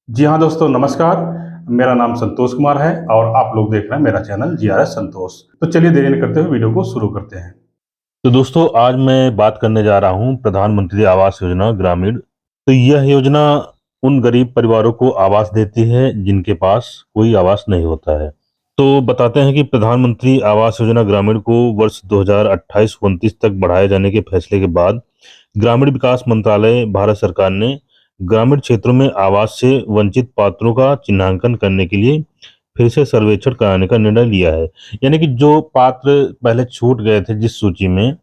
जी हाँ दोस्तों, नमस्कार। मेरा नाम संतोष कुमार है और आप लोग देख रहे हैं मेरा चैनल जीआरएस संतोष। तो चलिए देरी न करते हुए वीडियो को शुरू करते हैं। तो दोस्तों, आज मैं बात करने जा रहा हूँ प्रधानमंत्री आवास योजना ग्रामीण। तो यह योजना उन गरीब परिवारों को आवास देती है जिनके पास कोई आवास नहीं होता है। तो बताते हैं कि प्रधानमंत्री आवास योजना ग्रामीण को वर्ष 2028-29 तक बढ़ाए जाने के फैसले के बाद ग्रामीण विकास मंत्रालय भारत सरकार ने ग्रामीण क्षेत्रों में आवास से वंचित पात्रों का चिन्हांकन करने के लिए फिर से सर्वेक्षण कराने का निर्णय लिया है। यानी कि जो पात्र पहले छूट गए थे जिस सूची में,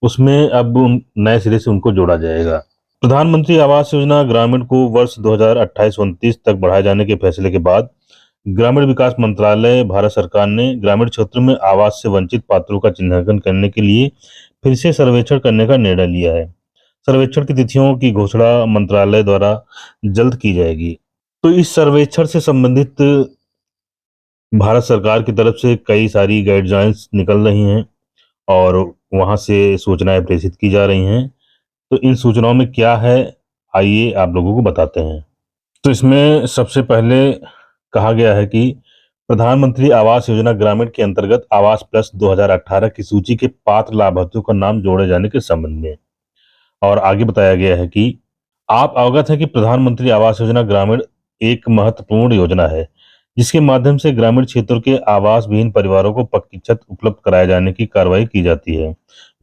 उसमें अब नए सिरे से उनको जोड़ा जाएगा। प्रधानमंत्री आवास योजना ग्रामीण को वर्ष 2028-29 तक बढ़ाए जाने के फैसले के बाद ग्रामीण विकास मंत्रालय भारत सरकार ने ग्रामीण क्षेत्रों में आवास से वंचित पात्रों का चिन्हांकन करने के लिए फिर से सर्वेक्षण करने का निर्णय लिया है। सर्वेक्षण की तिथियों की घोषणा मंत्रालय द्वारा जल्द की जाएगी। तो इस सर्वेक्षण से संबंधित भारत सरकार की तरफ से कई सारी गाइडलाइंस निकल रही हैं और वहां से सूचनाएं प्रेषित की जा रही हैं। तो इन सूचनाओं में क्या है, आइए आप लोगों को बताते हैं। तो इसमें सबसे पहले कहा गया है कि प्रधानमंत्री आवास योजना ग्रामीण के अंतर्गत आवास प्लस 2018 की सूची के पात्र लाभार्थियों का नाम जोड़े जाने के संबंध में। और आगे बताया गया है कि आप अवगत हैं कि प्रधानमंत्री आवास योजना ग्रामीण एक महत्वपूर्ण योजना है जिसके माध्यम से ग्रामीण क्षेत्रों के आवास विहीन परिवारों को पक्की छत उपलब्ध कराए जाने की कार्रवाई की जाती है।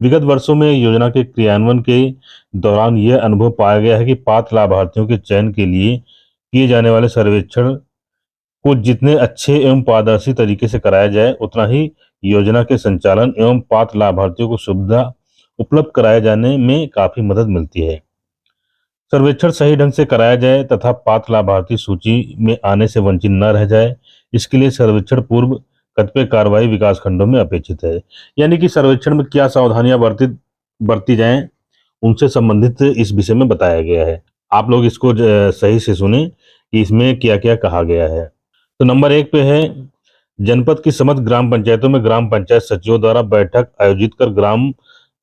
विगत वर्षों में योजना के क्रियान्वयन के दौरान यह अनुभव पाया गया है कि पात्र लाभार्थियों के चयन के लिए किए जाने वाले सर्वेक्षण को जितने अच्छे एवं पारदर्शी तरीके से कराया जाए, उतना ही योजना के संचालन एवं पात्र लाभार्थियों को सुविधा उपलब्ध कराए जाने में काफी मदद मिलती है। सर्वेक्षण सही ढंग से कराया जाए तथा पात्र लाभार्थी सूची में आने से वंचित न रह जाए, इसके लिए सर्वेक्षण पूर्व कतिपय कार्रवाई विकास खंडों में अपेक्षित है। यानी कि सर्वेक्षण में क्या सावधानियां बरती जाएं, उनसे संबंधित इस विषय में बताया गया है। आप लोग इसको सही से सुने कि इसमें क्या क्या कहा गया है। तो नंबर 1 पे है, जनपद की समस्त ग्राम पंचायतों में ग्राम पंचायत सचिवों द्वारा बैठक आयोजित कर ग्राम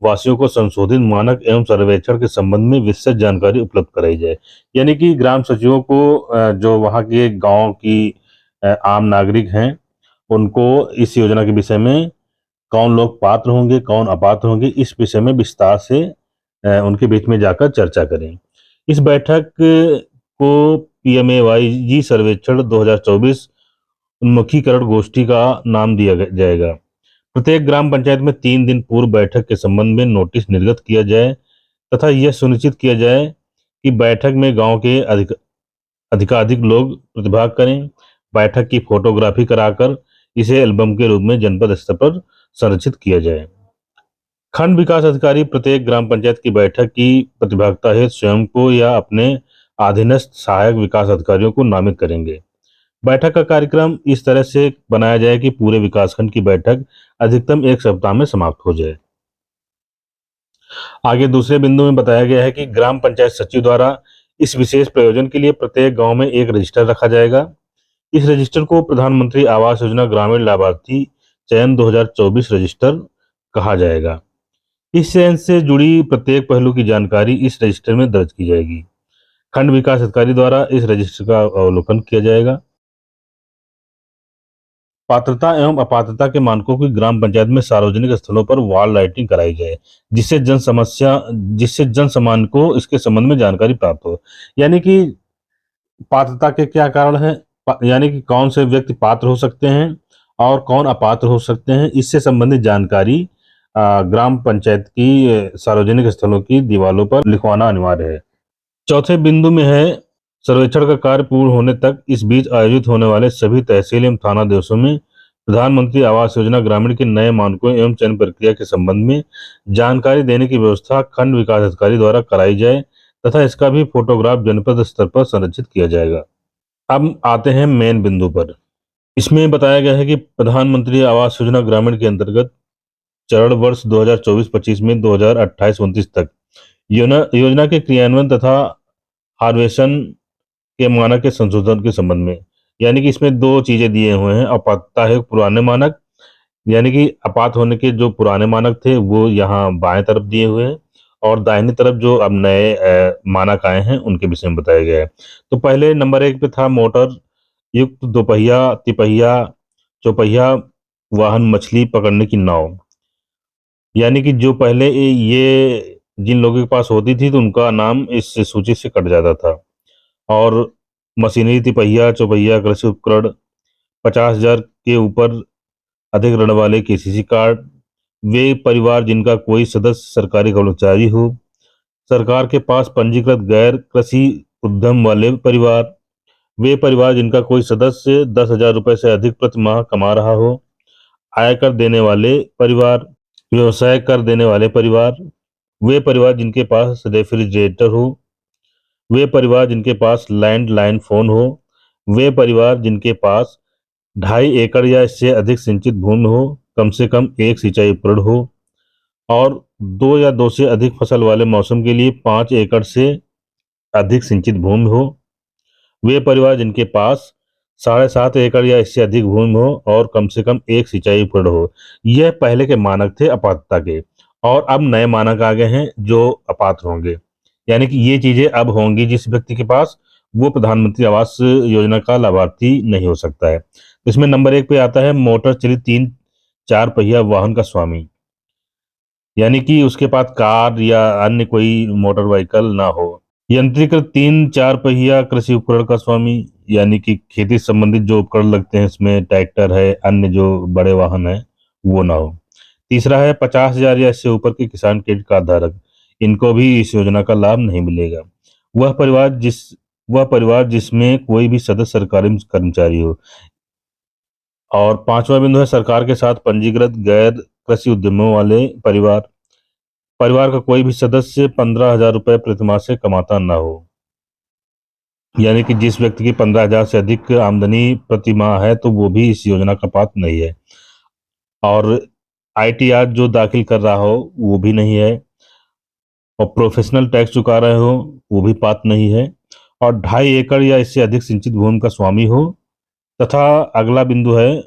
वासियों को संशोधित मानक एवं सर्वेक्षण के संबंध में विस्तृत जानकारी उपलब्ध कराई जाए। यानी कि ग्राम सचिवों को जो वहाँ के गांव की आम नागरिक हैं, उनको इस योजना के विषय में कौन लोग पात्र होंगे, कौन अपात्र होंगे, इस विषय में विस्तार से उनके बीच में जाकर चर्चा करें। इस बैठक को पीएमएवाई सर्वेक्षण 2024 उन्मुखीकरण गोष्ठी का नाम दिया जाएगा। प्रत्येक ग्राम पंचायत में 3 दिन पूर्व बैठक के संबंध में नोटिस निर्गत किया जाए तथा यह सुनिश्चित किया जाए कि बैठक में गांव के अधिकाधिक लोग प्रतिभाग करें। बैठक की फोटोग्राफी कराकर इसे एल्बम के रूप में जनपद स्तर पर संरक्षित किया जाए। खंड विकास अधिकारी प्रत्येक ग्राम पंचायत की बैठक की प्रतिभागिता हेतु स्वयं को या अपने अधीनस्थ सहायक विकास अधिकारियों को नामित करेंगे। बैठक का कार्यक्रम इस तरह से बनाया जाए कि पूरे विकासखंड की बैठक अधिकतम 1 सप्ताह में समाप्त हो जाए। आगे दूसरे बिंदु में बताया गया है कि ग्राम पंचायत सचिव द्वारा इस विशेष प्रयोजन के लिए प्रत्येक गांव में एक रजिस्टर रखा जाएगा। इस रजिस्टर को प्रधानमंत्री आवास योजना ग्रामीण लाभार्थी चयन 2024 रजिस्टर कहा जाएगा। इस चयन से जुड़ी प्रत्येक पहलू की जानकारी इस रजिस्टर में दर्ज की जाएगी। खंड विकास अधिकारी द्वारा इस रजिस्टर का अवलोकन किया जाएगा। पात्रता एवं अपात्रता के मानकों की ग्राम पंचायत में सार्वजनिक स्थलों पर वॉल लाइटिंग कराई जाए, जिससे जन सामान्य को इसके संबंध में जानकारी प्राप्त हो। यानी कि पात्रता के क्या कारण है, यानी कि कौन से व्यक्ति पात्र हो सकते हैं और कौन अपात्र हो सकते हैं, इससे संबंधित जानकारी ग्राम पंचायत की सार्वजनिक स्थलों की दीवारों पर लिखवाना अनिवार्य है। चौथे बिंदु में है, सर्वेक्षण का कार्य पूर्ण होने तक इस बीच आयोजित होने वाले सभी तहसील एवं थाना दिवसों में प्रधानमंत्री आवास योजना ग्रामीण के नए मानकों एवं चयन प्रक्रिया के संबंध में जानकारी देने की व्यवस्था खंड विकास अधिकारी द्वारा कराई जाए तथा इसका भी फोटोग्राफ जनपद स्तर पर संरक्षित किया जाएगा। अब आते हैं मेन बिंदु पर। इसमें बताया गया है कि प्रधानमंत्री आवास योजना ग्रामीण के अंतर्गत चरण वर्ष 2024-25 में 2028-29 तक योजना के क्रियान्वयन तथा हार्वेशन के मानक के संशोधन के संबंध में। यानी कि इसमें 2 चीजें दिए हुए हैं। अपात्रता है पुराने मानक, यानी कि अपात्र होने के जो पुराने मानक थे वो यहाँ बाएं तरफ दिए हुए हैं, और दाहिनी तरफ जो अब नए मानक आए हैं उनके विषय में बताया गया है। तो पहले नंबर 1 पे था मोटर युक्त दोपहिया, तिपहिया, चौपहिया वाहन मछली पकड़ने की नाव। यानी कि जो पहले ये जिन लोगों के पास होती थी तो उनका नाम इस सूची से कट जाता था। और मशीनरी तिपहिया, चौपहिया कृषि उपकरण, 50,000 के ऊपर अधिक ऋण वाले केसीसी कार्ड, वे परिवार जिनका कोई सदस्य सरकारी कर्मचारी हो, सरकार के पास पंजीकृत गैर कृषि उद्यम वाले परिवार, वे परिवार जिनका कोई सदस्य 10,000 रुपए से अधिक प्रति माह कमा रहा हो, आयकर देने वाले परिवार, व्यवसाय कर देने वाले परिवार, वे परिवार जिनके पास रेफ्रिजरेटर हो, वे परिवार जिनके पास लैंडलाइन फोन हो, वे परिवार जिनके पास 2.5 एकड़ या इससे अधिक सिंचित भूमि हो, कम से कम एक सिंचाई उपकरण हो, और 2 या 2 से अधिक फसल वाले मौसम के लिए 5 एकड़ से अधिक सिंचित भूमि हो, वे परिवार जिनके पास 7.5 एकड़ या इससे अधिक भूमि हो और कम से कम एक सिंचाई उपकरण हो। यह पहले के मानक थे अपात्रता के, और अब नए मानक आ गए हैं जो अपात्र होंगे। यानी कि ये चीजें अब होंगी जिस व्यक्ति के पास, वो प्रधानमंत्री आवास योजना का लाभार्थी नहीं हो सकता है। इसमें नंबर 1 पे आता है मोटर चलित 3-4 पहिया वाहन का स्वामी। यानी कि उसके पास कार या अन्य कोई मोटर व्हीकल ना हो। यंत्रीकृत 3-4 पहिया कृषि उपकरण का स्वामी, यानी कि खेती संबंधित जो उपकरण लगते हैं इसमें ट्रैक्टर है, अन्य जो बड़े वाहन है वो ना हो। तीसरा है 50,000 या इससे ऊपर के किसान क्रेडिट कार्ड धारक, इनको भी इस योजना का लाभ नहीं मिलेगा। वह परिवार जिसमें कोई भी सदस्य सरकारी कर्मचारी हो। और पांचवा बिंदु है सरकार के साथ पंजीकृत गैर कृषि उद्यमों वाले परिवार, परिवार का कोई भी सदस्य 15,000 रुपए प्रतिमाह से कमाता ना हो। यानी कि जिस व्यक्ति की 15,000 से अधिक आमदनी प्रति माह है तो वो भी इस योजना का पात्र नहीं है। और ITR जो दाखिल कर रहा हो वो भी नहीं है, और प्रोफेशनल टैक्स चुका रहे हो वो भी पात्र नहीं है, और 2.5 एकड़ या इससे अधिक सिंचित भूमि का स्वामी हो, तथा अगला बिंदु है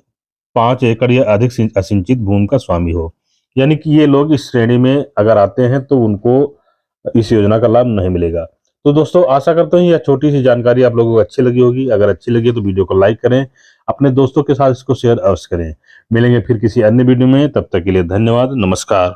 5 एकड़ या अधिक असिंचित भूमि का स्वामी हो। यानी कि ये लोग इस श्रेणी में अगर आते हैं तो उनको इस योजना का लाभ नहीं मिलेगा। तो दोस्तों आशा करता हूँ यह छोटी सी जानकारी आप लोगों को अच्छी लगी होगी। अगर अच्छी लगी तो वीडियो को लाइक करें, अपने दोस्तों के साथ इसको शेयर अवश्य करें। मिलेंगे फिर किसी अन्य वीडियो में, तब तक के लिए धन्यवाद, नमस्कार।